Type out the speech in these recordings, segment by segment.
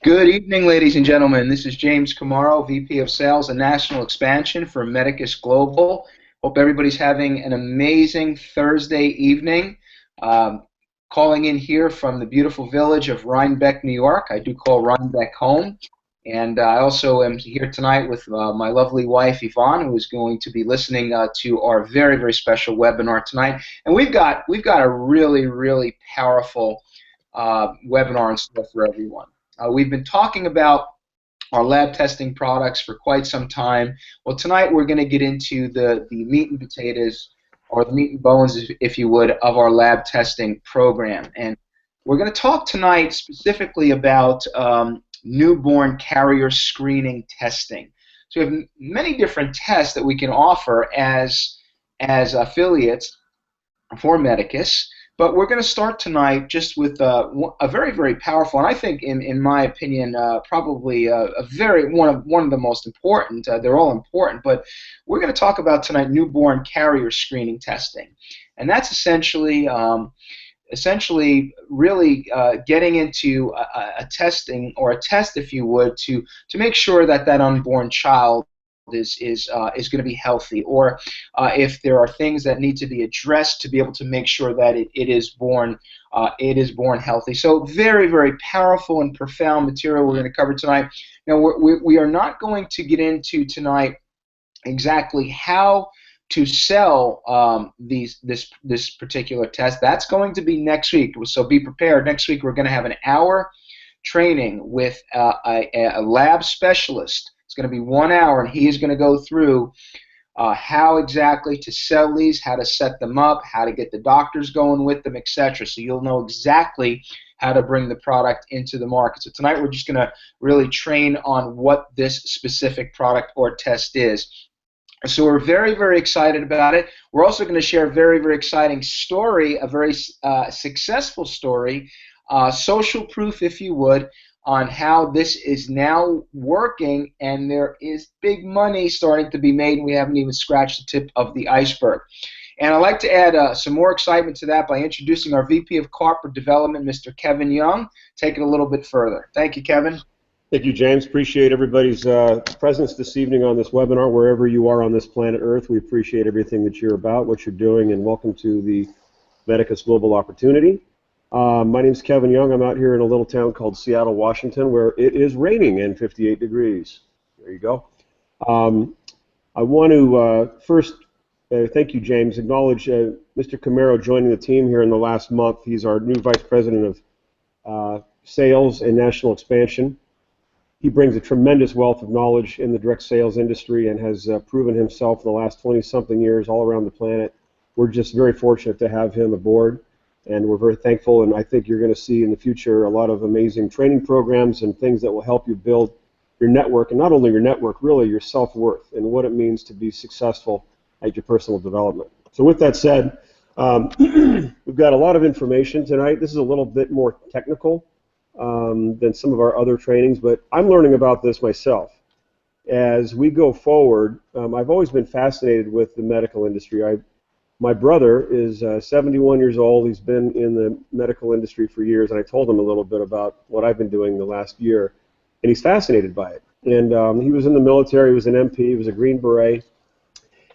Good evening, ladies and gentlemen. This is James Camaro, VP of Sales and National Expansion for Medicus Global. Hope everybody's having an amazing Thursday evening. Um, Calling in here from the beautiful village of Rhinebeck, New York. I do call Rhinebeck home. And I also am here tonight with my lovely wife, Yvonne, who is going to be listening to our very, very special webinar tonight. And we've got a really, really powerful webinar in store for everyone. We've been talking about our lab testing products for quite some time. Well, tonight we're going to get into the meat and potatoes, or the meat and bones, if you would, of our lab testing program. And we're going to talk tonight specifically about newborn carrier screening testing. So we have many different tests that we can offer as affiliates for Medicus. But we're going to start tonight just with a very, very powerful, and I think, in my opinion, probably a very one of the most important. They're all important, but we're going to talk about tonight newborn carrier screening testing, and that's essentially really getting into a testing, or a test, if you would, to make sure that that unborn child is going to be healthy, or if there are things that need to be addressed to be able to make sure that it is born healthy. So very, very powerful and profound material we're going to cover tonight. Now we are not going to get into tonight exactly how to sell this particular test. That's going to be next week. So be prepared. Next week we're going to have an hour training with a lab specialist. It's going to be 1 hour, and he is going to go through how exactly to sell these, how to set them up, how to get the doctors going with them, etc. So you'll know exactly how to bring the product into the market. So tonight we're just going to really train on what this specific product or test is. So we're very, very excited about it. We're also going to share a very, very exciting story, a very successful story, social proof, if you would, on how this is now working, and there is big money starting to be made, and we haven't even scratched the tip of the iceberg. And I'd like to add some more excitement to that by introducing our VP of Corporate Development, Mr. Kevin Young. Take it a little bit further. Thank you, Kevin. Thank you, James. Appreciate everybody's presence this evening on this webinar, wherever you are on this planet Earth. We appreciate everything that you're about, what you're doing, and welcome to the Medicus Global Opportunity. My name is Kevin Young. I'm out here in a little town called Seattle, Washington, where it is raining and 58 degrees. There you go. I want to first thank you, James. Acknowledge Mr. Camaro joining the team here in the last month. He's our new Vice President of Sales and National Expansion. He brings a tremendous wealth of knowledge in the direct sales industry and has proven himself in the last 20-something years all around the planet. We're just very fortunate to have him aboard, and we're very thankful, and I think you're going to see in the future a lot of amazing training programs and things that will help you build your network, and not only your network, really your self-worth and what it means to be successful at your personal development. So with that said, we've got a lot of information tonight. This is a little bit more technical than some of our other trainings, but I'm learning about this myself. As we go forward, I've always been fascinated with the medical industry. My brother is 71 years old. He's been in the medical industry for years, and I told him a little bit about what I've been doing the last year, and he's fascinated by it. And he was in the military. He was an MP. He was a Green Beret.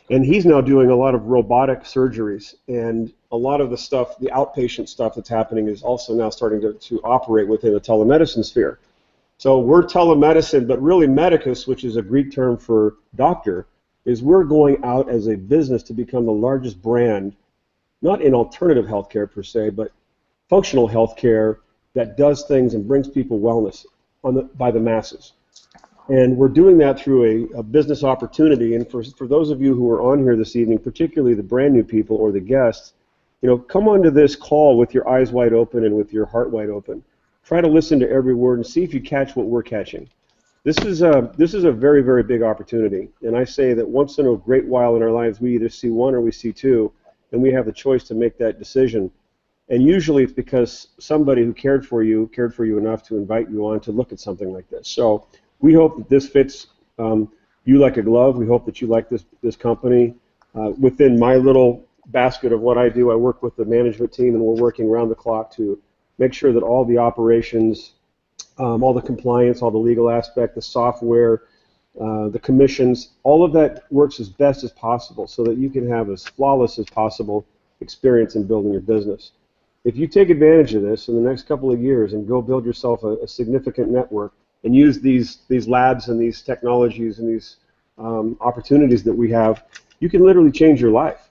And he's now doing a lot of robotic surgeries, and a lot of the stuff, the outpatient stuff that's happening, is also now starting to operate within the telemedicine sphere. So we're telemedicine, but really Medicus, which is a Greek term for doctor, is we're going out as a business to become the largest brand, not in alternative healthcare per se, but functional healthcare that does things and brings people wellness by the masses. And we're doing that through a business opportunity. And for those of you who are on here this evening, particularly the brand new people or the guests, come onto this call with your eyes wide open and with your heart wide open. Try to listen to every word and see if you catch what we're catching. This is a very, very big opportunity. And I say that once in a great while in our lives, we either see one or we see two, and we have the choice to make that decision. And usually it's because somebody who cared for you enough to invite you on to look at something like this. So we hope that this fits you like a glove. We hope that you like this company. Within my little basket of what I do, I work with the management team, and we're working around the clock to make sure that all the operations all the compliance, all the legal aspect, the software, the commissions, all of that works as best as possible so that you can have as flawless as possible experience in building your business. If you take advantage of this in the next couple of years and go build yourself a significant network and use these labs and these technologies and these opportunities that we have, you can literally change your life.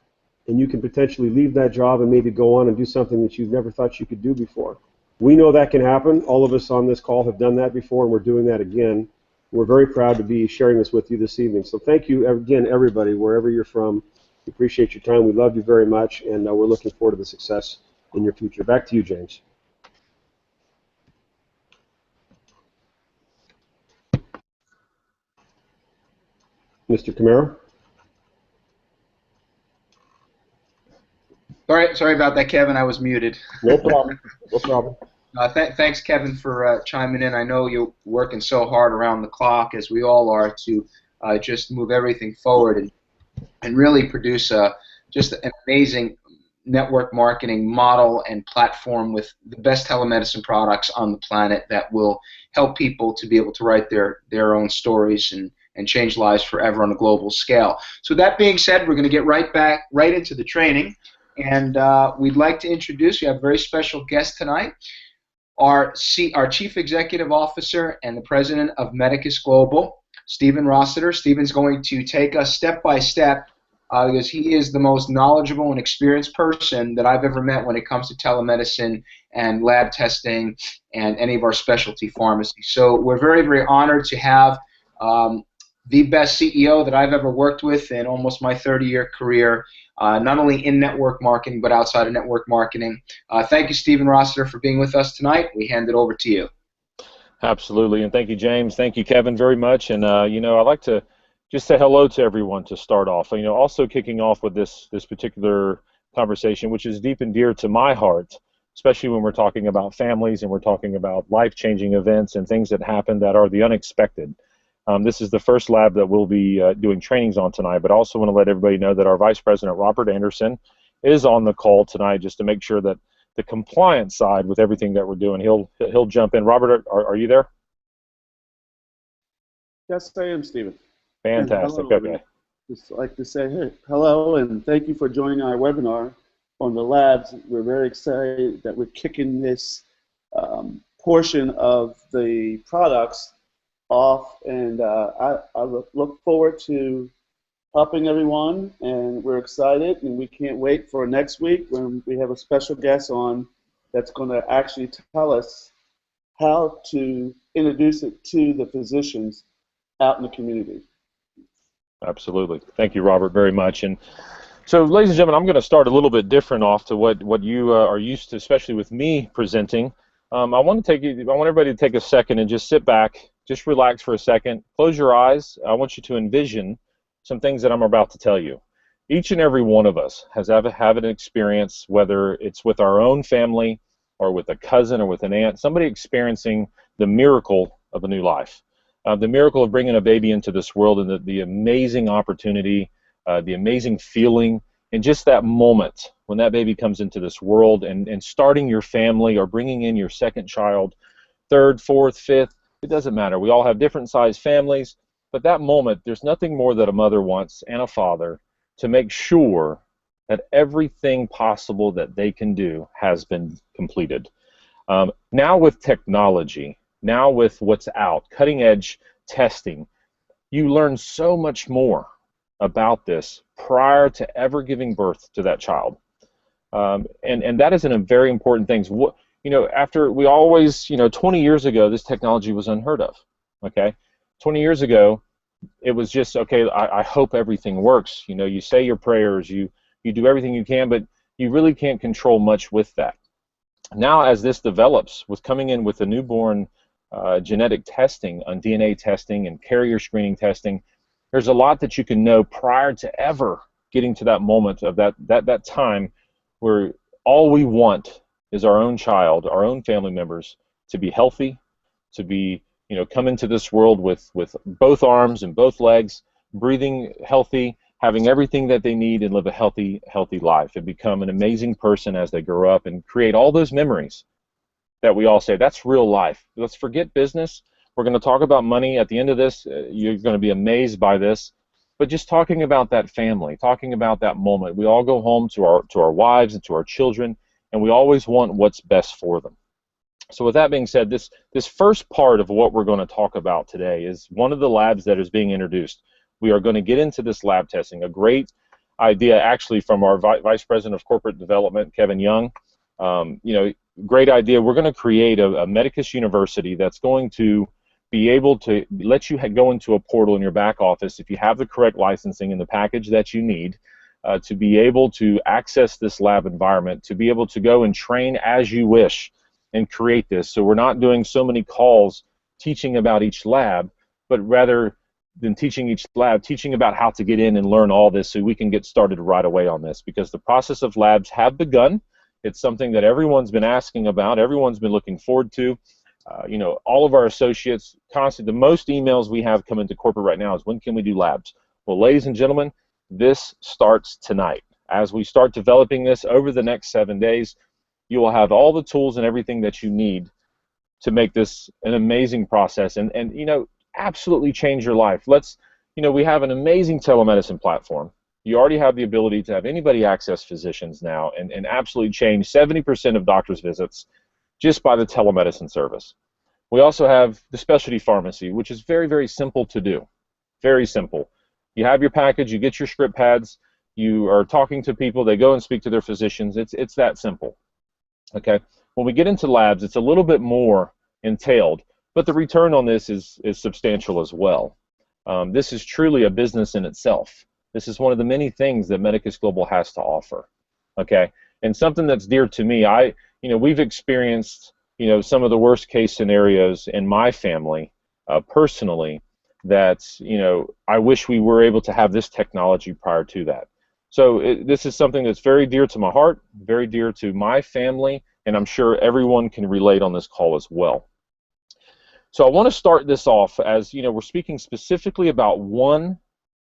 And you can potentially leave that job and maybe go on and do something that you've never thought you could do before. We know that can happen. All of us on this call have done that before, and we're doing that again. We're very proud to be sharing this with you this evening. So thank you again, everybody, wherever you're from. We appreciate your time. We love you very much, and we're looking forward to the success in your future. Back to you, James. Mr. Camaro? Sorry about that, Kevin. I was muted. No problem. No problem. Thanks, Kevin, for chiming in. I know you're working so hard around the clock, as we all are, to just move everything forward and really produce just an amazing network marketing model and platform with the best telemedicine products on the planet that will help people to be able to write their own stories and change lives forever on a global scale. So that being said, we're going to get right into the training. And we'd like to introduce, we have a very special guest tonight, our Chief Executive Officer and the President of Medicus Global, Stephen Rossiter. Stephen's going to take us step by step because he is the most knowledgeable and experienced person that I've ever met when it comes to telemedicine and lab testing and any of our specialty pharmacies. So we're very, very honored to have the best CEO that I've ever worked with in almost my 30-year career, not only in network marketing but outside of network marketing. Thank you, Stephen Rossiter, for being with us tonight. We hand it over to you. Absolutely, and thank you, James. Thank you, Kevin, very much. And I'd like to just say hello to everyone to start off. Also kicking off with this particular conversation, which is deep and dear to my heart, especially when we're talking about families and we're talking about life-changing events and things that happen that are the unexpected. This is the first lab that we'll be doing trainings on tonight, but I also want to let everybody know that our Vice President, Robert Anderson, is on the call tonight just to make sure that the compliance side with everything that we're doing, he'll jump in. Robert, are you there? Yes, I am, Stephen. Fantastic. Hello. Okay. Just like to say hello and thank you for joining our webinar on the labs. We're very excited that we're kicking this portion of the products off, and I look forward to helping everyone, and we're excited, and we can't wait for next week when we have a special guest on that's going to actually tell us how to introduce it to the physicians out in the community. Absolutely. Thank you, Robert, very much. And so, ladies and gentlemen, I'm going to start a little bit different off to what you are used to, especially with me presenting. I want everybody to take a second and just sit back, just relax for a second, close your eyes. I want you to envision some things that I'm about to tell you. Each and every one of us has had an experience, whether it's with our own family or with a cousin or with an aunt, somebody experiencing the miracle of a new life. The miracle of bringing a baby into this world, and the amazing opportunity, the amazing feeling, and just that moment when that baby comes into this world and starting your family or bringing in your second child, third, fourth, fifth, it doesn't matter. We all have different sized families, but that moment, there's nothing more that a mother wants and a father to make sure that everything possible that they can do has been completed. Now with technology, now with what's out, cutting edge testing, you learn so much more about this prior to ever giving birth to that child. And that is a very important thing. After we always, 20 years ago, this technology was unheard of, okay? 20 years ago, it was just, okay, I hope everything works. You say your prayers, you do everything you can, but you really can't control much with that. Now, as this develops, with coming in with the newborn genetic testing on DNA testing and carrier screening testing, there's a lot that you can know prior to ever getting to that moment of that time where all we want is our own child, our own family members to be healthy, to be, come into this world with both arms and both legs, breathing healthy, having everything that they need, and live a healthy life and become an amazing person as they grow up and create all those memories that we all say, that's real life. Let's forget business. We're going to talk about money at the end of this. You're going to be amazed by this. But just talking about that family, talking about that moment. We all go home to our wives and to our children, and we always want what's best for them. So with that being said, this first part of what we're going to talk about today is one of the labs that is being introduced. We are going to get into this lab testing. A great idea actually from our Vice President of Corporate Development, Kevin Young. Great idea. We're going to create a Medicus University that's going to be able to let you go into a portal in your back office if you have the correct licensing and the package that you need to be able to access this lab environment, to be able to go and train as you wish and create this. So we're not doing so many calls teaching about each lab, but rather than teaching each lab, teaching about how to get in and learn all this so we can get started right away on this, because the process of labs have begun. It's something that everyone's been asking about, everyone's been looking forward to. All of our associates constantly, the most emails we have come into corporate right now is, when can we do labs? Well, ladies and gentlemen, this starts tonight. As we start developing this over the next 7 days, you will have all the tools and everything that you need to make this an amazing process and absolutely change your life. We have an amazing telemedicine platform. You already have the ability to have anybody access physicians now and absolutely change 70% of doctors' visits just by the telemedicine service. We also have the specialty pharmacy, which is very, very simple to do. Very simple. You have your package, you get your script pads, you are talking to people, they go and speak to their physicians. It's that simple. Okay. When we get into labs, it's a little bit more entailed, but the return on this is substantial as well. This is truly a business in itself. This is one of the many things that Medicus Global has to offer. Okay, and something that's dear to me. We've experienced some of the worst case scenarios in my family personally. That I wish we were able to have this technology prior to that. So this is something that's very dear to my heart, very dear to my family, and I'm sure everyone can relate on this call as well. So I want to start this off as, we're speaking specifically about one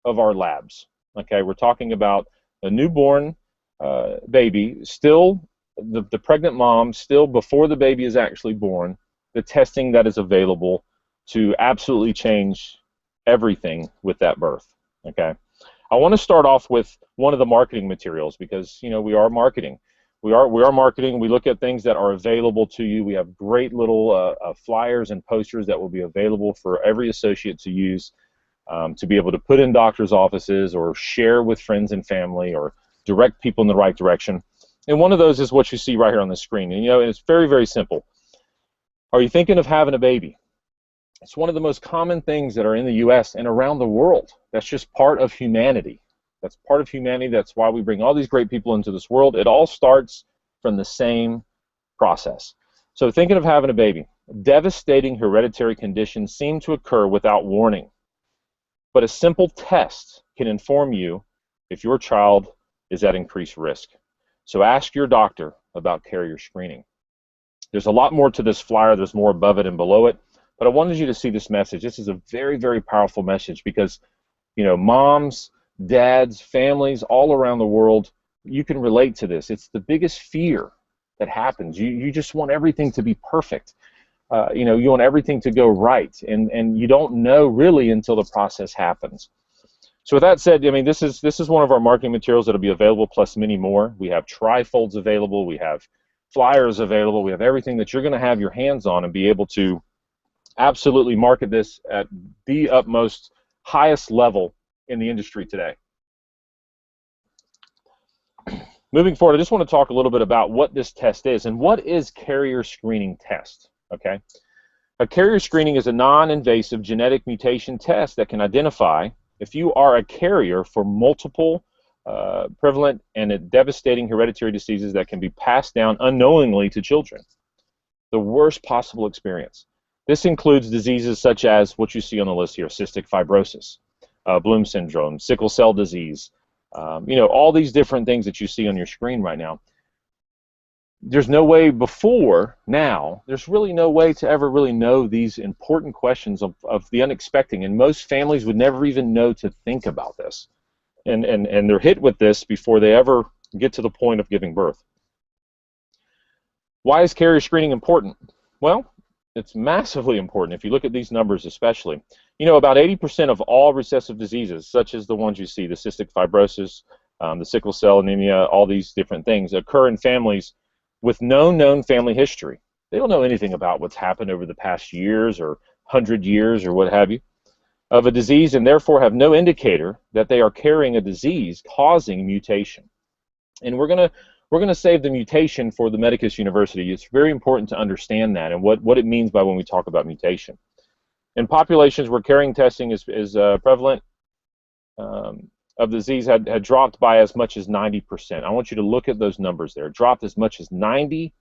of our labs. Okay, we're talking about a newborn baby, still the pregnant mom, still before the baby is actually born, the testing that is available to absolutely change everything with that birth. Okay. I want to start off with one of the marketing materials because we are marketing. We are marketing. We look at things that are available to you. We have great little flyers and posters that will be available for every associate to use to be able to put in doctors' offices or share with friends and family or direct people in the right direction. And one of those is what you see right here on the screen. And it's very, very simple. Are you thinking of having a baby? It's one of the most common things that are in the U.S. and around the world. That's just part of humanity. That's part of humanity. That's why we bring all these great people into this world. It all starts from the same process. So thinking of having a baby. Devastating hereditary conditions seem to occur without warning. But a simple test can inform you if your child is at increased risk. So ask your doctor about carrier screening. There's a lot more to this flyer. There's more above it and below it. But I wanted you to see this message. This is a very, very powerful message because, moms, dads, families all around the world, you can relate to this. It's the biggest fear that happens. You just want everything to be perfect. You want everything to go right, and you don't know really until the process happens. So with that said, this is one of our marketing materials that will be available, plus many more. We have trifolds available. We have flyers available. We have everything that you're going to have your hands on and be able to absolutely market this at the utmost highest level in the industry today. Moving forward, I just want to talk a little bit about what this test is and what is carrier screening test. Okay, a carrier screening is a non-invasive genetic mutation test that can identify if you are a carrier for multiple prevalent and devastating hereditary diseases that can be passed down unknowingly to children. The worst possible experience. This includes diseases such as what you see on the list here: cystic fibrosis, Bloom syndrome, sickle cell disease, all these different things that you see on your screen right now. There's no way before now, there's really no way to ever really know these important questions of the unexpected, and most families would never even know to think about this. And they're hit with this before they ever get to the point of giving birth. Why is carrier screening important? Well, it's massively important if you look at these numbers especially. You know, about 80% of all recessive diseases, such as the ones you see, the cystic fibrosis, the sickle cell anemia, all these different things, occur in families with no known family history. They don't know anything about what's happened over the past years or 100 years or what have you of a disease, and therefore have no indicator that they are carrying a disease causing mutation. And we're going to save the mutation for the Medicus University. It's very important to understand that and what it means by when we talk about mutation. In populations where carrying testing is prevalent, of disease had dropped by as much as 90%. I want you to look at those numbers there. It dropped as much as 90%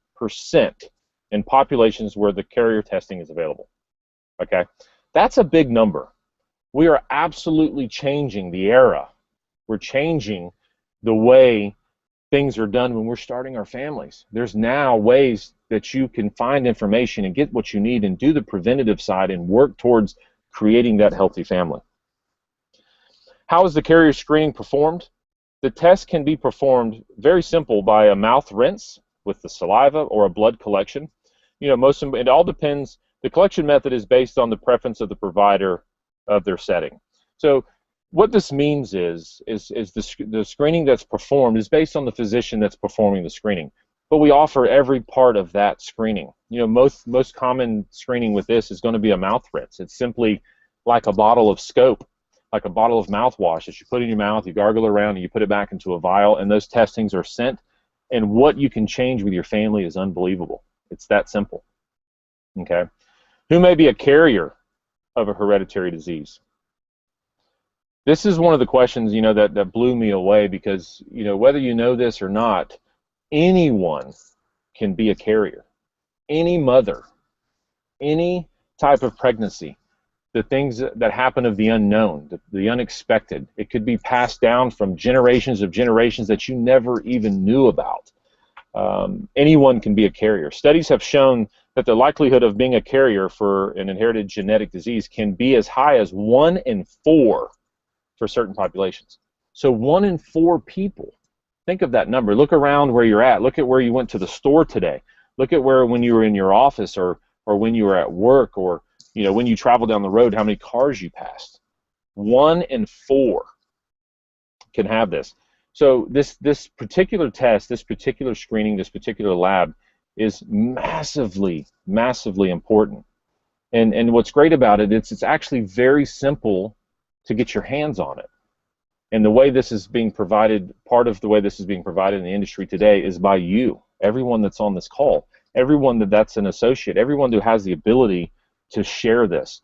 in populations where the carrier testing is available. Okay, that's a big number. We are absolutely changing the era. We're changing the way things are done when we're starting our families. There's now ways that you can find information and get what you need and do the preventative side and work towards creating that healthy family. How is the carrier screening performed? The test can be performed very simple by a mouth rinse with the saliva or a blood collection. You know, it all depends. The collection method is based on the preference of the provider of their setting. So what this means is the screening that's performed is based on the physician that's performing the screening. But we offer every part of that screening. You know, most common screening with this is going to be a mouth rinse. It's simply like a bottle of scope, like a bottle of mouthwash that you put in your mouth, you gargle around, and you put it back into a vial, and those testings are sent. And what you can change with your family is unbelievable. It's that simple. Okay? Who may be a carrier of a hereditary disease? This is one of the questions, you know, that blew me away because, you know, whether you know this or not, anyone can be a carrier. Any mother, any type of pregnancy, the things that happen of the unknown, the unexpected, it could be passed down from generations of generations that you never even knew about. Anyone can be a carrier. Studies have shown that the likelihood of being a carrier for an inherited genetic disease can be as high as 1 in 4 for certain populations. So 1 in 4 people. Think of that number. Look around where you're at. Look at where you went to the store today. Look at where when you were in your office or when you were at work or, you know, when you travel down the road, how many cars you passed. 1 in 4 can have this. So this particular test, this particular screening, this particular lab is massively, massively important. And what's great about it, it's actually very simple to get your hands on it. And the way this is being provided, part of the way this is being provided in the industry today is by you, everyone that's on this call, everyone that's an associate, everyone who has the ability to share this.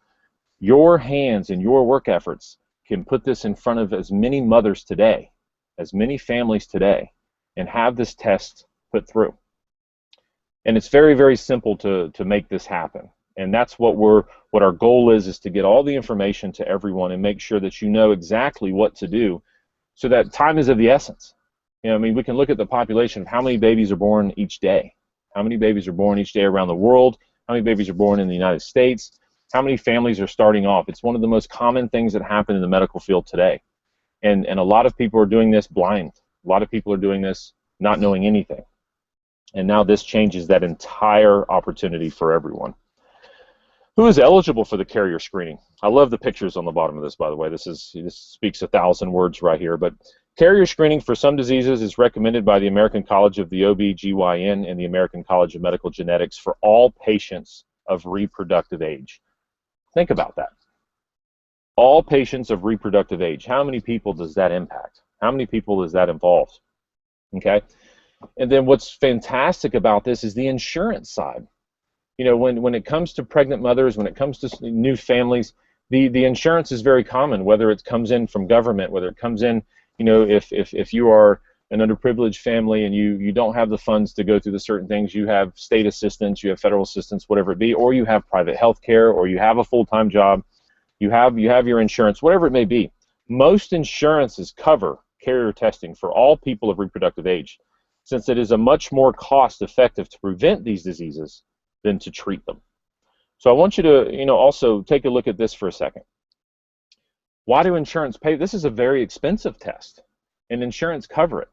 Your hands and your work efforts can put this in front of as many mothers today, as many families today, and have this test put through. And it's very, very simple to make this happen. And that's what our goal is to get all the information to everyone and make sure that you know exactly what to do so that time is of the essence. You know, I mean, we can look at the population of how many babies are born each day. How many babies are born each day around the world? How many babies are born in the United States? How many families are starting off? It's one of the most common things that happen in the medical field today. And a lot of people are doing this blind. A lot of people are doing this not knowing anything. And now this changes that entire opportunity for everyone. Who is eligible for the carrier screening? I love the pictures on the bottom of this, by the way. This speaks 1,000 words right here. But carrier screening for some diseases is recommended by the American College of the OB/GYN and the American College of Medical Genetics for all patients of reproductive age. Think about that. All patients of reproductive age. How many people does that impact? How many people is that involved? Okay. And then what's fantastic about this is the insurance side. You know, when it comes to pregnant mothers, when it comes to new families, the insurance is very common, whether it comes in from government, whether it comes in, you know, if you are an underprivileged family and you don't have the funds to go through the certain things, you have state assistance, you have federal assistance, whatever it be, or you have private health care, or you have a full-time job, you have your insurance, whatever it may be. Most insurances cover carrier testing for all people of reproductive age, since it is a much more cost-effective to prevent these diseases than to treat them. So I want you to, you know, also take a look at this for a second. Why do insurance pay? This is a very expensive test, and insurance cover it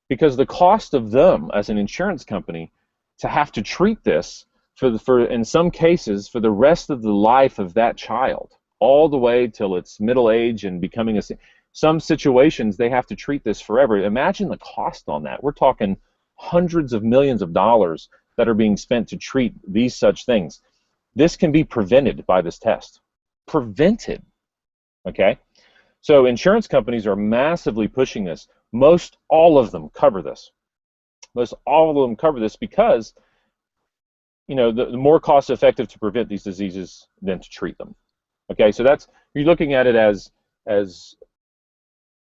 because the cost of them as an insurance company to have to treat this for in some cases for the rest of the life of that child, all the way till its middle age and becoming some situations they have to treat this forever. Imagine the cost on that. We're talking hundreds of millions of dollars that are being spent to treat these such things. This can be prevented by this test. Prevented. Okay? So insurance companies are massively pushing this. Most all of them cover this. Most all of them cover this because, you know, the more cost effective to prevent these diseases than to treat them. Okay, so that's, you're looking at it as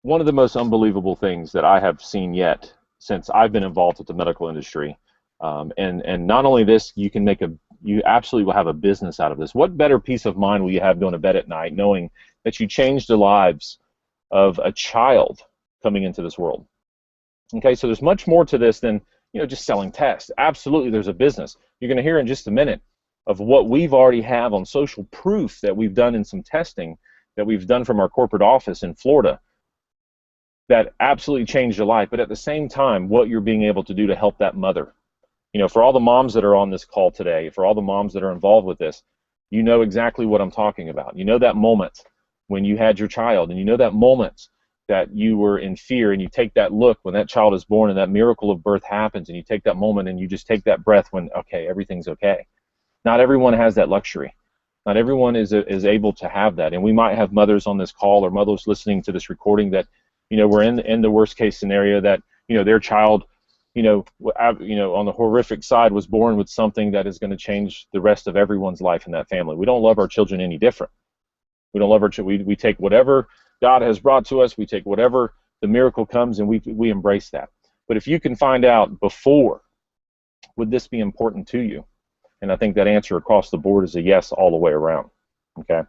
one of the most unbelievable things that I have seen yet since I've been involved with the medical industry. And not only this, you absolutely will have a business out of this. What better peace of mind will you have going to bed at night knowing that you changed the lives of a child coming into this world? Okay, so there's much more to this than, you know, just selling tests. Absolutely, there's a business. You're going to hear in just a minute of what we've already have on social proof that we've done in some testing that we've done from our corporate office in Florida that absolutely changed your life. But at the same time, what you're being able to do to help that mother. You know, for all the moms that are on this call today, for all the moms that are involved with this, you know exactly what I'm talking about. You know that moment when you had your child, and you know that moment that you were in fear, and you take that look when that child is born and that miracle of birth happens, and you take that moment and you just take that breath when, okay, everything's okay. Not everyone has that luxury. Not everyone is able to have that. And we might have mothers on this call or mothers listening to this recording that, you know, we're in the worst case scenario that, you know, their child, you know, on the horrific side was born with something that is going to change the rest of everyone's life in that family. We don't love our children any different. We don't love our children. We take whatever God has brought to us, we take whatever the miracle comes, and we embrace that. But if you can find out before, would this be important to you? And I think that answer across the board is a yes all the way around. Okay.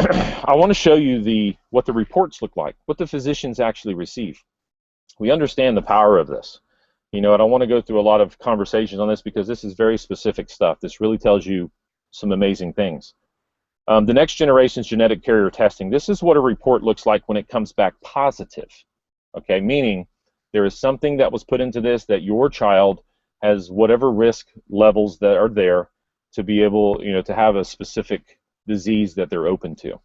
I want to show you what the reports look like, what the physicians actually receive. We understand the power of this. You know, I don't want to go through a lot of conversations on this because this is very specific stuff. This really tells you some amazing things. The next generation's genetic carrier testing, this is what a report looks like when it comes back positive. Okay, meaning there is something that was put into this that your child has whatever risk levels that are there to be able, you know, to have a specific disease that they're open to.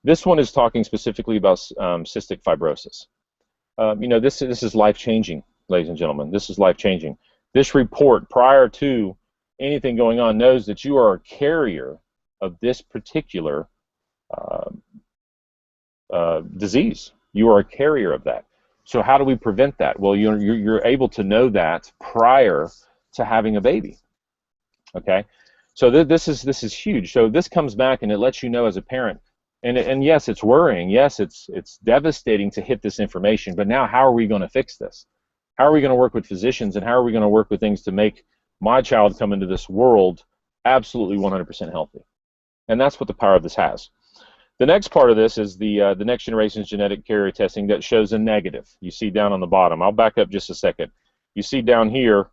This one is talking specifically about cystic fibrosis. You know, this is life-changing, ladies and gentlemen. This is life-changing. This report, prior to anything going on, knows that you are a carrier of this particular disease. You are a carrier of that. So how do we prevent that? Well, you're able to know that prior to having a baby. Okay, so this is huge. So this comes back and it lets you know as a parent. And yes, it's worrying. Yes, it's devastating to hit this information. But now, how are we going to fix this? How are we going to work with physicians, and how are we going to work with things to make my child come into this world absolutely 100% healthy? And that's what the power of this has. The next part of this is the next generation's genetic carrier testing that shows a negative. You see down on the bottom. I'll back up just a second. You see down here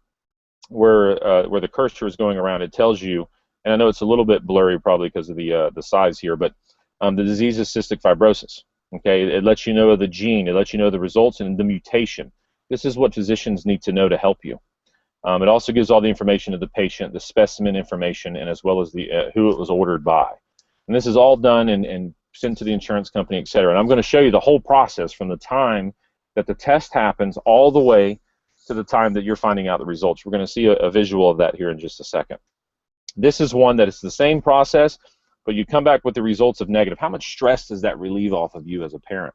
where the cursor is going around. It tells you, and I know it's a little bit blurry probably because of the size here, but the disease is cystic fibrosis. Okay, it lets you know the gene. It lets you know the results and the mutation. This is what physicians need to know to help you. It also gives all the information of the patient, the specimen information, and as well as the who it was ordered by. And this is all done and sent to the insurance company, et cetera. And I'm going to show you the whole process from the time that the test happens all the way to the time that you're finding out the results. We're going to see a visual of that here in just a second. This is one that is the same process, but you come back with the results of negative. How much stress does that relieve off of you as a parent?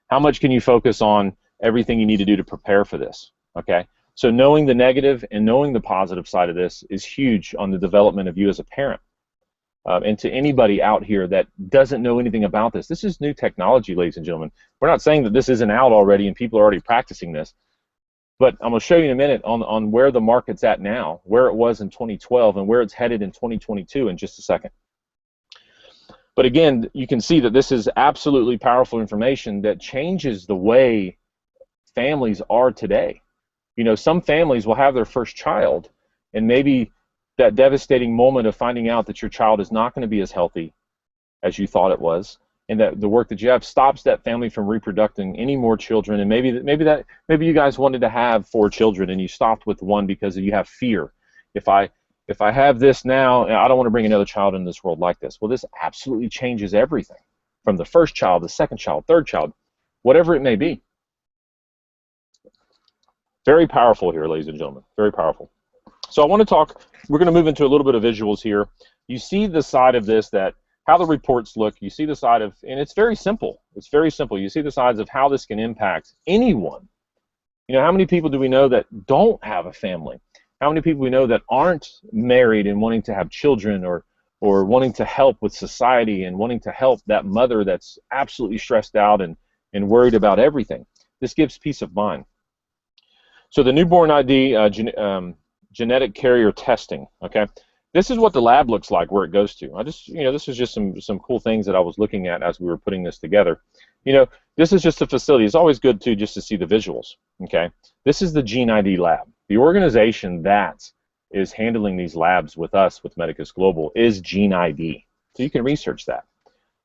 How much can you focus on everything you need to do to prepare for this? Okay, so knowing the negative and knowing the positive side of this is huge on the development of you as a parent. And to anybody out here that doesn't know anything about this, this is new technology, ladies and gentlemen. We're not saying that this isn't out already and people are already practicing this, but I'm going to show you in a minute on where the market's at now, where it was in 2012, and where it's headed in 2022 in just a second. But again, you can see that this is absolutely powerful information that changes the way families are today. You know, some families will have their first child, and maybe that devastating moment of finding out that your child is not going to be as healthy as you thought it was, and that the work that you have stops that family from reproducing any more children. And maybe you guys wanted to have 4 children and you stopped with 1 because you have fear. If I have this now, I don't want to bring another child into this world like this. Well, this absolutely changes everything, from the first child, the second child, third child, whatever it may be. Very powerful here, ladies and gentlemen. Very powerful. So I want to talk, we're going to move into a little bit of visuals here. You see the side of this, that how the reports look. You see the side of, and it's very simple. It's very simple. You see the sides of how this can impact anyone. You know, how many people do we know that don't have a family? How many people we know that aren't married and wanting to have children, or wanting to help with society and wanting to help that mother that's absolutely stressed out and worried about everything? This gives peace of mind. So the newborn ID genetic carrier testing, okay? This is what the lab looks like, where it goes to. This is just some cool things that I was looking at as we were putting this together. You know, this is just a facility. It's always good, too, just to see the visuals, okay? This is the Gene ID lab. The organization that is handling these labs with us, with Medicus Global, is Gene ID. So you can research that.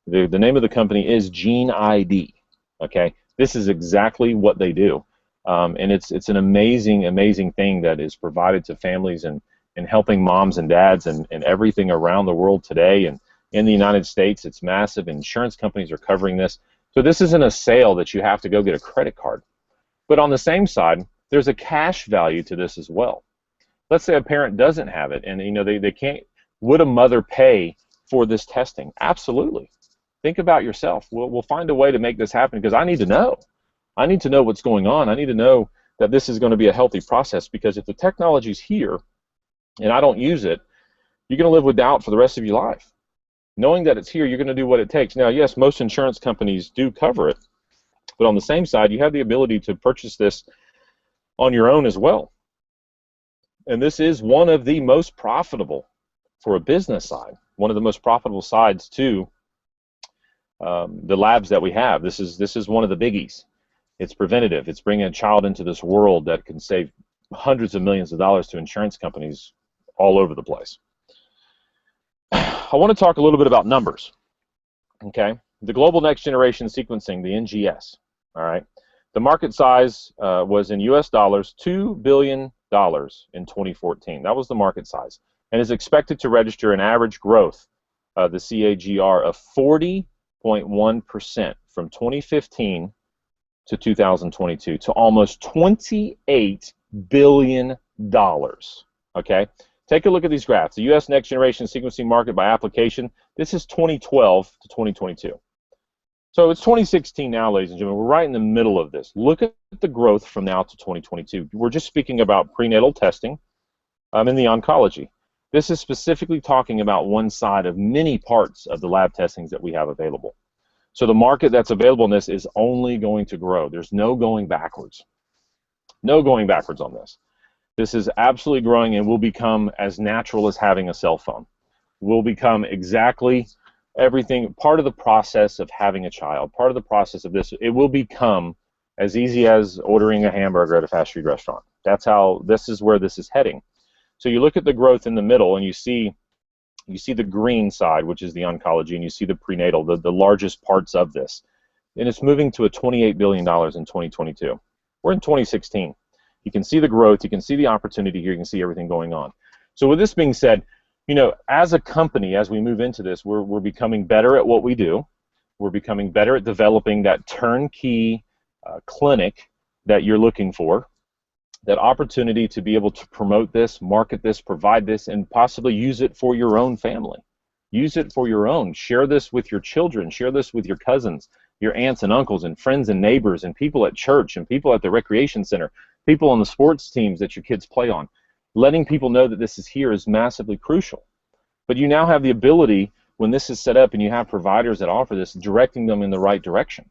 The name of the company is Gene ID, okay? This is exactly what they do. And it's an amazing, amazing thing that is provided to families and helping moms and dads and everything around the world today. And in the United States, it's massive. Insurance companies are covering this. So this isn't a sale that you have to go get a credit card. But on the same side, there's a cash value to this as well. Let's say a parent doesn't have it, and they can't. Would a mother pay for this testing? Absolutely. Think about yourself. We'll find a way to make this happen, because I need to know. I need to know what's going on. I need to know that this is going to be a healthy process, because if the technology's here and I don't use it, you're going to live with doubt for the rest of your life. Knowing that it's here, you're going to do what it takes. Now, yes, most insurance companies do cover it, but on the same side, you have the ability to purchase this on your own as well. And this is one of the most profitable, for a business side, one of the most profitable sides to the labs that we have. This is one of the biggies. It's preventative. It's bringing a child into this world that can save hundreds of millions of dollars to insurance companies all over the place. I want to talk a little bit about numbers. Okay, the Global Next Generation Sequencing, the NGS. All right, the market size was in U.S. dollars $2 billion in 2014. That was the market size, and is expected to register an average growth, the CAGR, of 40.1% from 2015 to 2022 to almost $28 billion. Okay, take a look at these graphs. The U.S. next generation sequencing market by application. This is 2012 to 2022. So it's 2016 now, ladies and gentlemen. We're right in the middle of this. Look at the growth from now to 2022. We're just speaking about prenatal testing in the oncology. This is specifically talking about one side of many parts of the lab testings that we have available. So the market that's available in this is only going to grow. There's no going backwards. No going backwards on this. This is absolutely growing and will become as natural as having a cell phone. Will become exactly everything, part of the process of having a child, part of the process of this. It will become as easy as ordering a hamburger at a fast food restaurant. That's how, this is where this is heading. So you look at the growth in the middle and you see the green side, which is the oncology, and you see the prenatal, the largest parts of this. And it's moving to a $28 billion in 2022. We're in 2016. You can see the growth, you can see the opportunity here, you can see everything going on. So with this being said, you know, as a company, as we move into this, we're becoming better at what we do. We're becoming better at developing that turnkey clinic that you're looking for, that opportunity to be able to promote this, market this, provide this, and possibly use it for your own family. Use it for your own. Share this with your children. Share this with your cousins, your aunts and uncles, and friends and neighbors, and people at church, and people at the recreation center, people on the sports teams that your kids play on. Letting people know that this is here is massively crucial. But you now have the ability, when this is set up and you have providers that offer this, directing them in the right direction.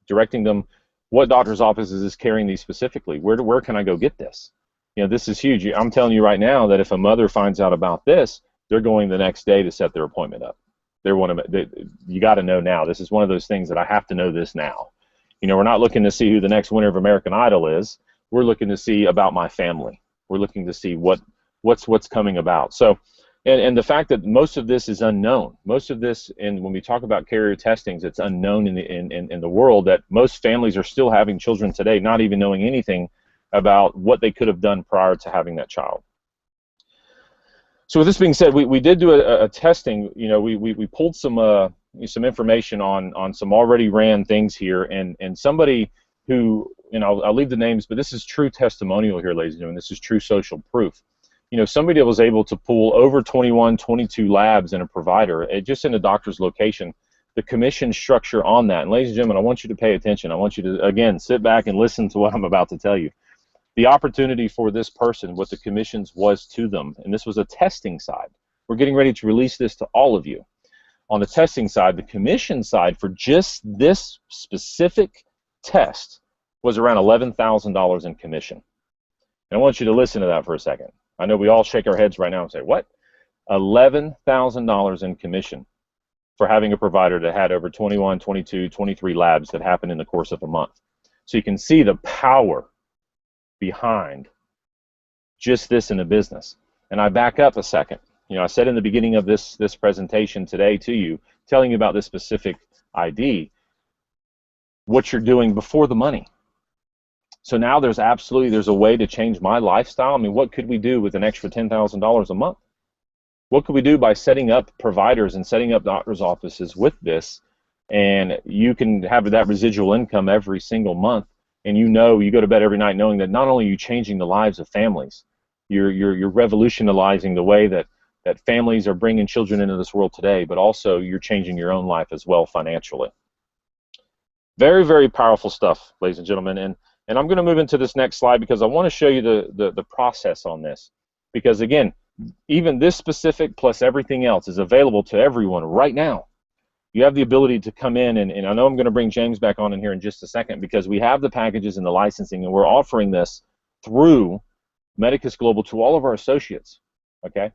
Directing them, what doctor's office is carrying these specifically? Where can I go get this? You know, this is huge. I'm telling you right now that if a mother finds out about this, they're going the next day to set their appointment up. You got to know now. This is one of those things that I have to know this now. You know, we're not looking to see who the next winner of American Idol is. We're looking to see about my family. We're looking to see what's coming about. So And the fact that most of this is unknown, most of this, and when we talk about carrier testings, it's unknown in the world, that most families are still having children today not even knowing anything about what they could have done prior to having that child. So with this being said, we did do a testing. You know, we pulled some information on some already ran things here, and somebody who, and I'll leave the names, but this is true testimonial here, ladies and gentlemen. This is true social proof. You know, somebody that was able to pull over 21, 22 labs in a provider, just in a doctor's location, the commission structure on that. And ladies and gentlemen, I want you to pay attention. I want you to, again, sit back and listen to what I'm about to tell you. The opportunity for this person, what the commissions was to them, and this was a testing side. We're getting ready to release this to all of you. On the testing side, the commission side for just this specific test was around $11,000 in commission. And I want you to listen to that for a second. I know we all shake our heads right now and say, what? $11,000 in commission for having a provider that had over 21, 22, 23 labs that happened in the course of a month. So you can see the power behind just this in a business. And I back up a second. You know, I said in the beginning of this presentation today to you, telling you about this specific ID, what you're doing before the money. So now there's a way to change my lifestyle. I mean, what could we do with an extra $10,000 a month? What could we do by setting up providers and setting up doctor's offices with this? And you can have that residual income every single month, and you know, you go to bed every night knowing that not only are you changing the lives of families, you're revolutionizing the way that families are bringing children into this world today, but also you're changing your own life as well financially. Very, very powerful stuff, ladies and gentlemen. And I'm going to move into this next slide because I want to show you the process on this. Because again, even this specific plus everything else is available to everyone right now. You have the ability to come in, and I know I'm going to bring James back on in here in just a second because we have the packages and the licensing, and we're offering this through Medicus Global to all of our associates, okay?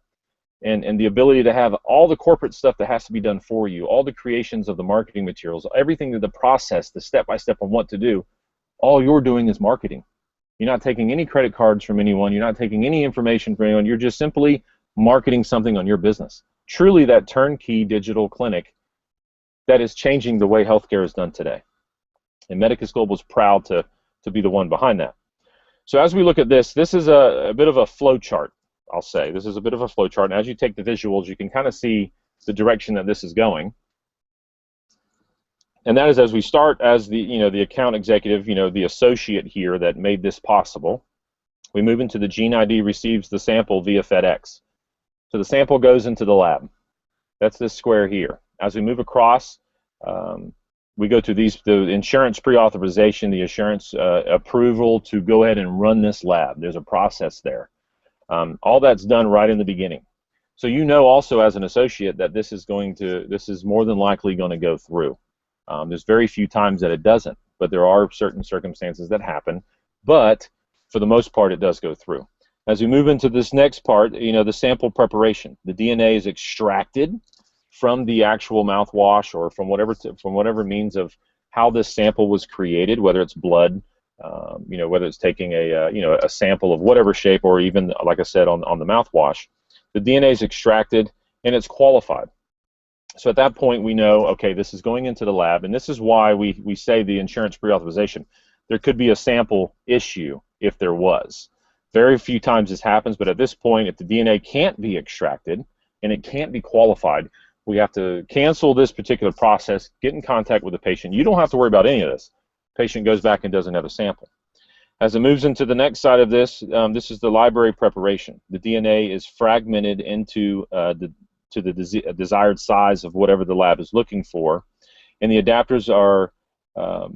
And the ability to have all the corporate stuff that has to be done for you, all the creations of the marketing materials, everything to the process, the step-by-step on what to do, all you're doing is marketing. You're not taking any credit cards from anyone. You're not taking any information from anyone. You're just simply marketing something on your business. Truly that turnkey digital clinic that is changing the way healthcare is done today. And Medicus Global is proud to be the one behind that. So as we look at this, this is a bit of a flow chart, I'll say. This is a bit of a flow chart. And as you take the visuals, you can kind of see the direction that this is going. And that is as we start as the account executive, the associate here that made this possible. We move into the Gene ID receives the sample via FedEx. So the sample goes into the lab. That's this square here. As we move across, we go to the insurance pre-authorization, the insurance approval to go ahead and run this lab. There's a process there. All that's done right in the beginning. So you know also as an associate that this is more than likely going to go through. There's very few times that it doesn't, but there are certain circumstances that happen. But for the most part, it does go through. As we move into this next part, the sample preparation. The DNA is extracted from the actual mouthwash or from whatever means of how this sample was created, whether it's blood, whether it's taking a sample of whatever shape, or even, like I said, on the mouthwash. The DNA is extracted and it's qualified. So at that point, we know, okay, this is going into the lab, and this is why we say the insurance pre-authorization. There could be a sample issue if there was. Very few times this happens, but at this point, if the DNA can't be extracted and it can't be qualified, we have to cancel this particular process, get in contact with the patient. You don't have to worry about any of this. Patient goes back and does another sample. As it moves into the next side of this, this is the library preparation. The DNA is fragmented into the desired size of whatever the lab is looking for, and the adapters are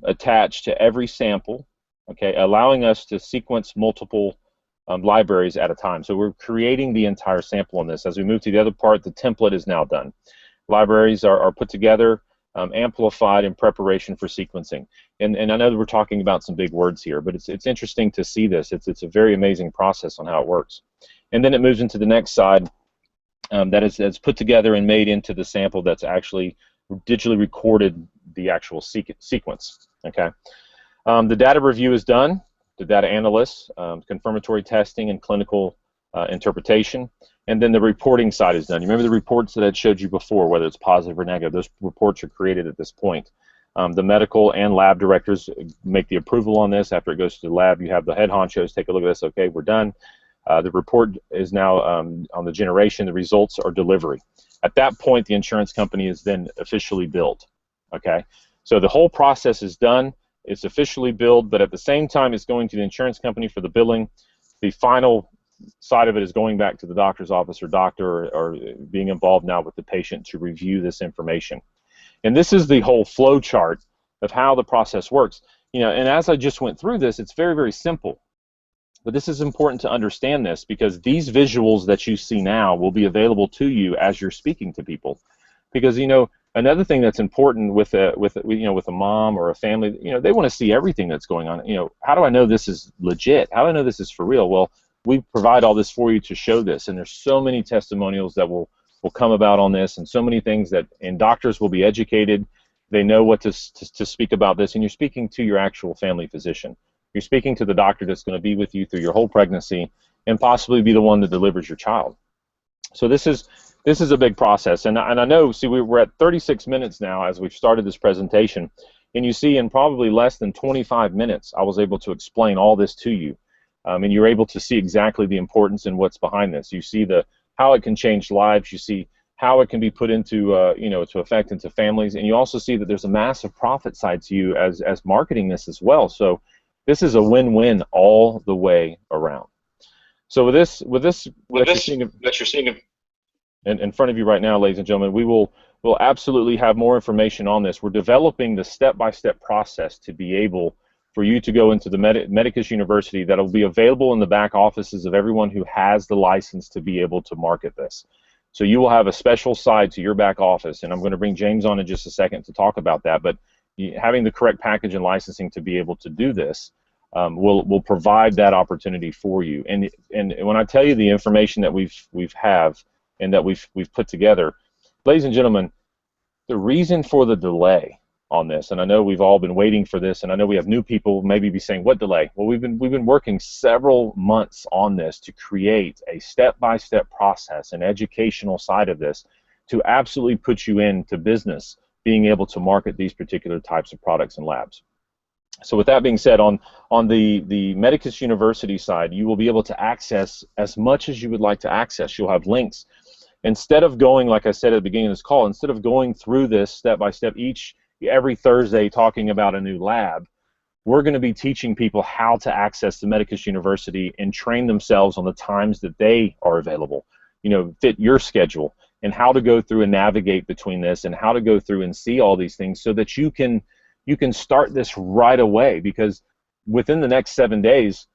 attached to every sample, okay, allowing us to sequence multiple libraries at a time. So we're creating the entire sample on this. As we move to the other part, the template is now done. Libraries are put together, amplified in preparation for sequencing. And I know that we're talking about some big words here, but it's interesting to see this. It's a very amazing process on how it works. And then it moves into the next side. That's put together and made into the sample that's actually digitally recorded the actual sequence. Okay, the data review is done. The data analysts, confirmatory testing, and clinical interpretation, and then the reporting side is done. You remember the reports that I showed you before, whether it's positive or negative, those reports are created at this point. The medical and lab directors make the approval on this. After it goes to the lab, you have the head honchos take a look at this. Okay, we're done. The report is now on the generation. The results are delivery. At that point, the insurance company is then officially billed. Okay, so the whole process is done. It's officially billed, but at the same time, it's going to the insurance company for the billing. The final side of it is going back to the doctor's office or doctor or being involved now with the patient to review this information. And this is the whole flow chart of how the process works. You know, and as I just went through this, it's very, very simple. But this is important to understand this because these visuals that you see now will be available to you as you're speaking to people. Because, you know, another thing that's important with a mom or a family, you know, they want to see everything that's going on. You know, how do I know this is legit? How do I know this is for real? Well, we provide all this for you to show this, and there's so many testimonials that will come about on this, and so many things that, and doctors will be educated. They know what to speak about this, and you're speaking to your actual family physician. You're speaking to the doctor that's going to be with you through your whole pregnancy and possibly be the one that delivers your child. So this is a big process, and I know, see, we're at 36 minutes now as we've started this presentation, and you see in probably less than 25 minutes I was able to explain all this to you, and you're able to see exactly the importance and what's behind this. You see how it can change lives. You see how it can be put into to effect into families, and you also see that there's a massive profit side to you as marketing this as well. So this is a win-win all the way around. So with this that you're seeing in front of you right now, ladies and gentlemen, we'll absolutely have more information on this. We're developing the step-by-step process to be able for you to go into the Medicus University that will be available in the back offices of everyone who has the license to be able to market this. So you will have a special side to your back office, and I'm going to bring James on in just a second to talk about that, but having the correct package and licensing to be able to do this will provide that opportunity for you. And when I tell you the information that we've and that we've put together, ladies and gentlemen, the reason for the delay on this, and I know we've all been waiting for this, and I know we have new people maybe be saying, what delay? Well, we've been working several months on this to create a step-by-step process, an educational side of this, to absolutely put you into business being able to market these particular types of products and labs. So with that being said, on the Medicus University side, you will be able to access as much as you would like to access. You'll have links. Instead of going, like I said at the beginning of this call, instead of going through this step by step every Thursday talking about a new lab, we're going to be teaching people how to access the Medicus University and train themselves on the times that they are available, fit your schedule, and how to go through and navigate between this and how to go through and see all these things so that you can start this right away, because within the next 7 days,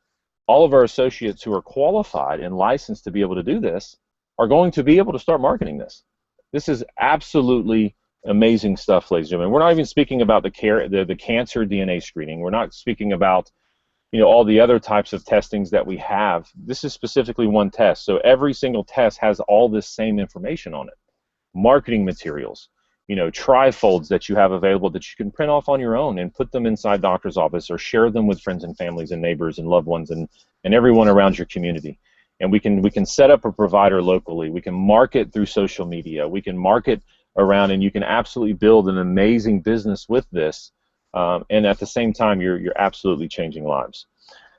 all of our associates who are qualified and licensed to be able to do this are going to be able to start marketing this. This is absolutely amazing stuff, ladies and gentlemen. We're not even speaking about the cancer DNA screening. We're not speaking about all the other types of testings that we have. This is specifically one test. So every single test has all this same information on it. Marketing materials, trifolds that you have available that you can print off on your own and put them inside doctor's office or share them with friends and families and neighbors and loved ones and everyone around your community. And we can set up a provider locally. We can market through social media. We can market around, and you can absolutely build an amazing business with this. And at the same time, you're absolutely changing lives.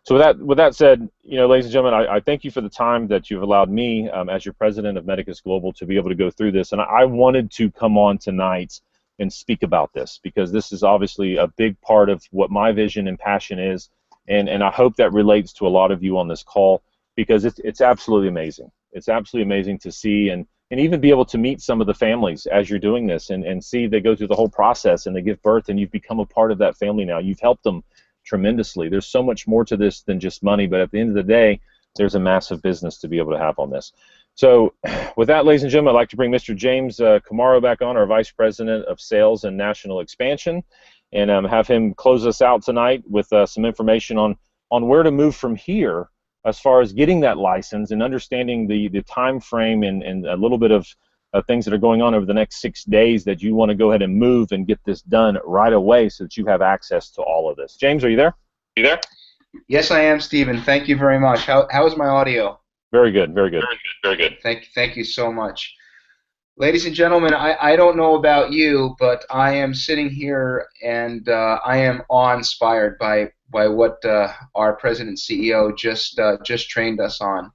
So with that said, ladies and gentlemen, I thank you for the time that you've allowed me as your president of Medicus Global to be able to go through this. And I wanted to come on tonight and speak about this because this is obviously a big part of what my vision and passion is. And I hope that relates to a lot of you on this call, because it's absolutely amazing. It's absolutely amazing to see and even be able to meet some of the families as you're doing this and see they go through the whole process and they give birth and you've become a part of that family now. You've helped them tremendously. There's so much more to this than just money, but at the end of the day, there's a massive business to be able to have on this. So with that, ladies and gentlemen, I'd like to bring Mr. James Camaro back on, our Vice President of Sales and National Expansion, and have him close us out tonight with some information on where to move from here as far as getting that license and understanding the time frame and a little bit of things that are going on over the next 6 days that you want to go ahead and move and get this done right away so that you have access to all of this. James, are you there? Yes, I am, Stephen. Thank you very much. How is my audio? Very good, very good. Very good. Thank you so much. Ladies and gentlemen, I don't know about you, but I am sitting here and I am awe-inspired by what our president and CEO just trained us on.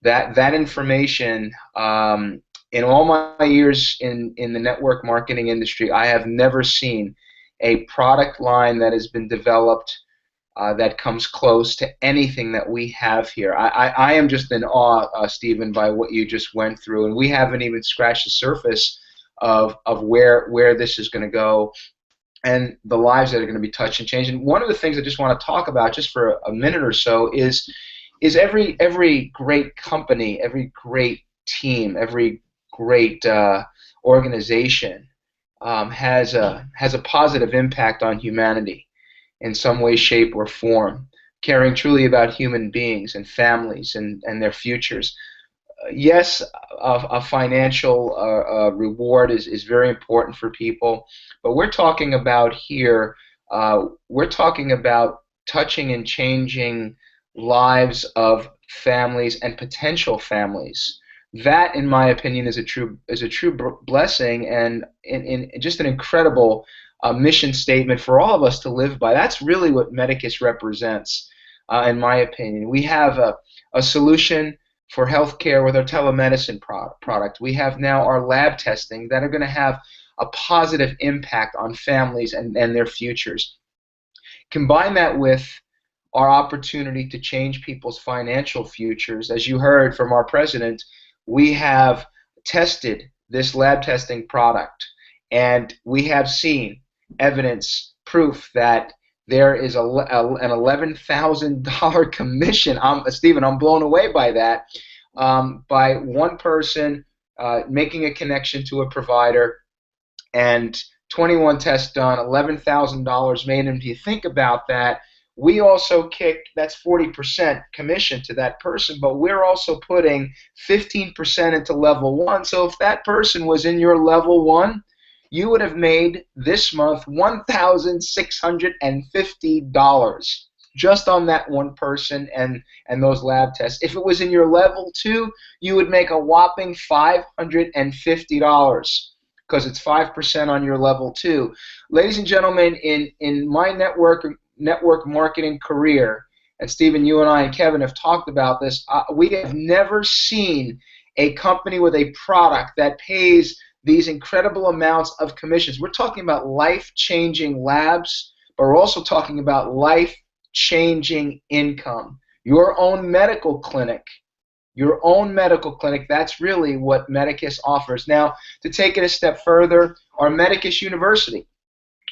That information, in all my years in the network marketing industry, I have never seen a product line that has been developed that comes close to anything that we have here. I am just in awe, Stephen, by what you just went through, and we haven't even scratched the surface of where this is going to go and the lives that are going to be touched and changed. And one of the things I just want to talk about just for a minute or so is every great company, every great team, every great organization has a positive impact on humanity in some way, shape, or form, caring truly about human beings and families and their futures. Yes, a financial reward is very important for people, but we're talking about here, we're talking about touching and changing lives of families and potential families. That, in my opinion, is a true blessing and in just an incredible mission statement for all of us to live by. That's really what Medicus represents, in my opinion. We have a solution for healthcare with our telemedicine product. We have now our lab testing that are going to have a positive impact on families and their futures. Combine that with our opportunity to change people's financial futures. As you heard from our president, we have tested this lab testing product, and we have seen evidence, proof that there is an $11,000 commission. Stephen, I'm blown away by that. By one person making a connection to a provider, and 21 tests done, $11,000 made. And if you think about that, we also kick, that's 40% commission to that person, but we're also putting 15% into level one. So if that person was in your level one, you would have made this month $1,650 just on that one person and those lab tests. If it was in your level two, you would make a whopping $550 because it's 5% on your level two. Ladies and gentlemen, in my network marketing career, and Stephen, you and I and Kevin have talked about this, we have never seen a company with a product that pays these incredible amounts of commissions. We're talking about life-changing labs, but we're also talking about life-changing income. Your own medical clinic, that's really what Medicus offers. Now, to take it a step further, our Medicus University,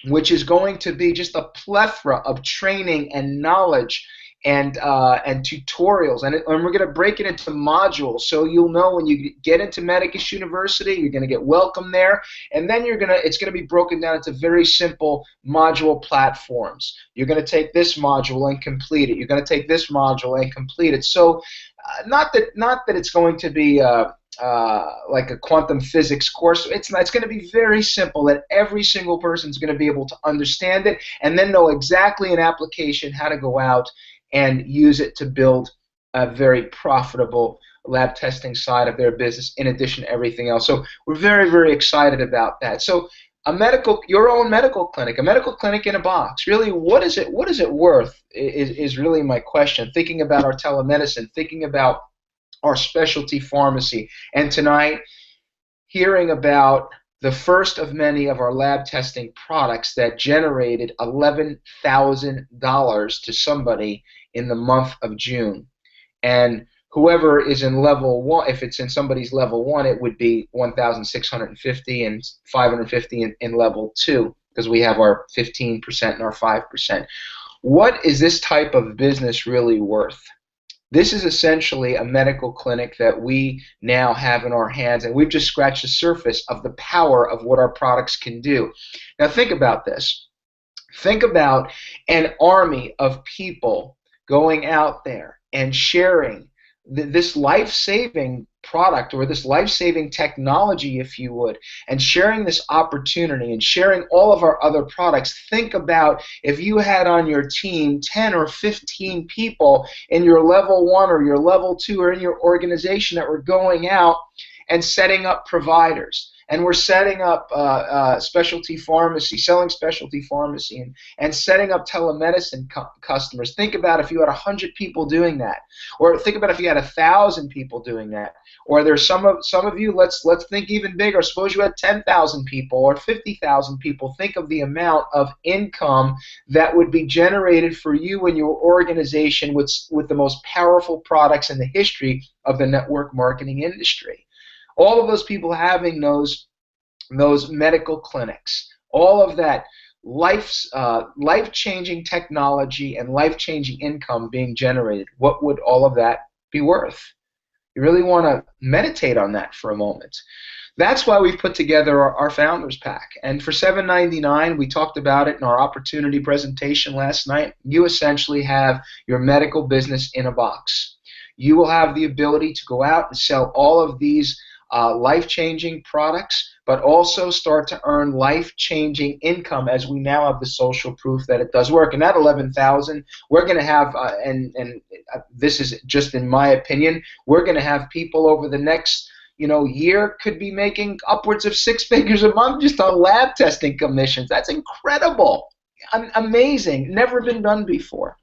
which is going to be just a plethora of training and knowledge and tutorials, and we're going to break it into modules, so you'll know when you get into Medicus University, you're going to get welcome there, and then it's going to be broken down into very simple module platforms. You're going to take this module and complete it. You're going to take this module and complete it. So, not that it's going to be like a quantum physics course. It's going to be very simple that every single person is going to be able to understand it and then know exactly in application how to go out and use it to build a very profitable lab testing side of their business in addition to everything else. So we're very, very excited about that. So your own medical clinic, a medical clinic in a box, really, what is it worth is really my question. Thinking about our telemedicine, thinking about our specialty pharmacy, and tonight hearing about the first of many of our lab testing products that generated $11,000 to somebody in the month of June. And whoever is in level one, if it's in somebody's level one, it would be 1,650 and 550 in level two, because we have our 15% and our 5%. What is this type of business really worth? This is essentially a medical clinic that we now have in our hands, and we've just scratched the surface of the power of what our products can do. Now think about this. Think about an army of people going out there and sharing this life-saving product or this life-saving technology, if you would, and sharing this opportunity and sharing all of our other products. Think about if you had on your team 10 or 15 people in your level 1 or your level 2 or in your organization that were going out and setting up providers. And we're setting up specialty pharmacy, selling specialty pharmacy, and setting up telemedicine customers. Think about if you had 100 people doing that, or think about if you had 1,000 people doing that. Or there's some of you. Let's think even bigger. Suppose you had 10,000 people or 50,000 people. Think of the amount of income that would be generated for you and your organization with the most powerful products in the history of the network marketing industry. All of those people having those medical clinics, all of that life-changing technology and life-changing income being generated, what would all of that be worth? You really want to meditate on that for a moment. That's why we've put together our Founders Pack. And for $7.99, we talked about it in our opportunity presentation last night, you essentially have your medical business in a box. You will have the ability to go out and sell all of these life-changing products, but also start to earn life-changing income as we now have the social proof that it does work. And that 11,000, we're going to have, and this is just in my opinion, we're going to have people over the next year could be making upwards of 6 figures a month just on lab testing commissions. That's incredible. Amazing. Never been done before.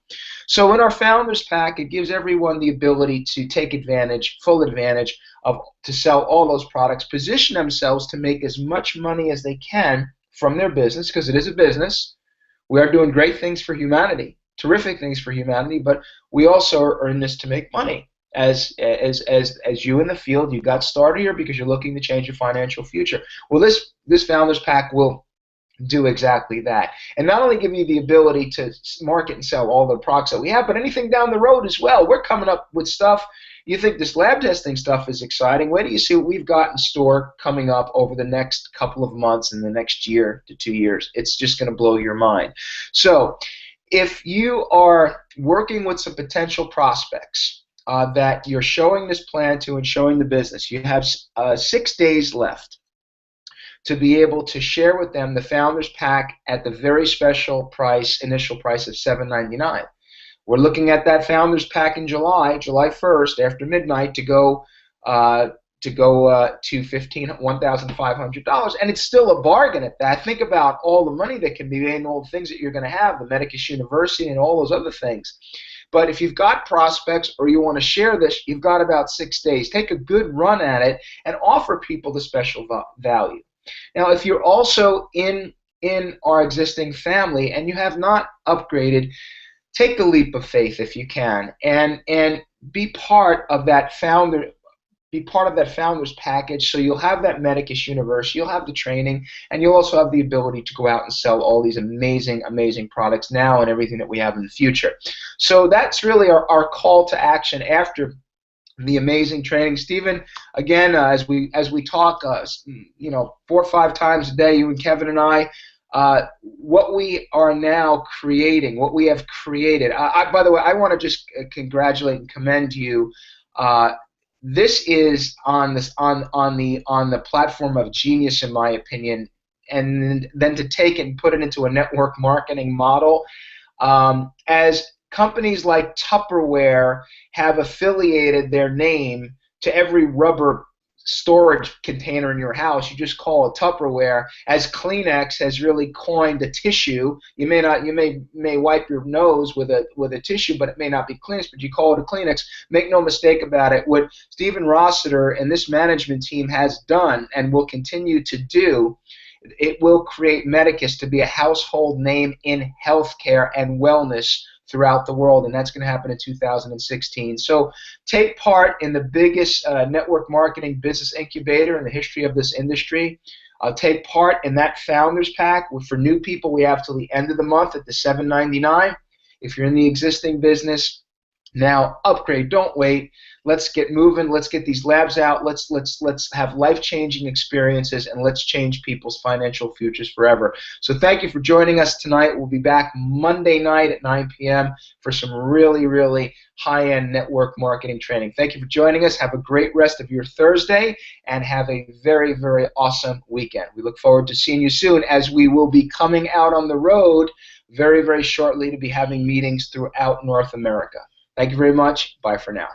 So in our Founders Pack, it gives everyone the ability to take advantage, full advantage to sell all those products, position themselves to make as much money as they can from their business, because it is a business. We are doing great things for humanity, terrific things for humanity, but we also are in this to make money. As you in the field, you got started here because you're looking to change your financial future. Well, this Founders Pack will do exactly that, and not only give you the ability to market and sell all the products that we have, but anything down the road as well. We're coming up with stuff. You think this lab testing stuff is exciting? Wait till you see what we've got in store coming up over the next couple of months and the next year to 2 years. It's just going to blow your mind. So if you are working with some potential prospects that you're showing this plan to and showing the business, you have 6 days left to be able to share with them the Founders Pack at the very special price, initial price of $7.99. We're looking at that Founders Pack in July 1st, after midnight, to go to $1,500, and it's still a bargain at that. Think about all the money that can be made and all the things that you're going to have, the Medicus University and all those other things. But if you've got prospects or you want to share this, you've got about 6 days. Take a good run at it and offer people the special value. Now, if you're also in our existing family and you have not upgraded, take the leap of faith if you can, and be part of that Founders package. So you'll have that Medicus University, you'll have the training, and you'll also have the ability to go out and sell all these amazing products now and everything that we have in the future. So that's really our call to action after the amazing training. Stephen, again, as we talk, 4 or 5 times a day, you and Kevin and I, what we are now creating, what we have created. By the way, I want to just congratulate and commend you. This is on the platform of genius, in my opinion, and then to take it and put it into a network marketing model, as companies like Tupperware have affiliated their name to every rubber storage container in your house. You just call it Tupperware. As Kleenex has really coined a tissue, you may wipe your nose with a tissue, but it may not be Kleenex, but you call it a Kleenex. Make no mistake about it. What Stephen Rossiter and this management team has done and will continue to do, it will create Medicus to be a household name in healthcare and wellness throughout the world, and that's going to happen in 2016. So take part in the biggest network marketing business incubator in the history of this industry. Take part in that Founders Pack. For new people, we have till the end of the month at the $7.99. If you're in the existing business, Now upgrade, don't wait. Let's get moving. Let's get these labs out. Let's have life-changing experiences, and let's change people's financial futures forever. So thank you for joining us tonight. We'll be back Monday night at 9 p.m. for some really, really high-end network marketing training. Thank you for joining us. Have a great rest of your Thursday, and have a very, very awesome weekend. We look forward to seeing you soon, as we will be coming out on the road very, very shortly to be having meetings throughout North America. Thank you very much. Bye for now.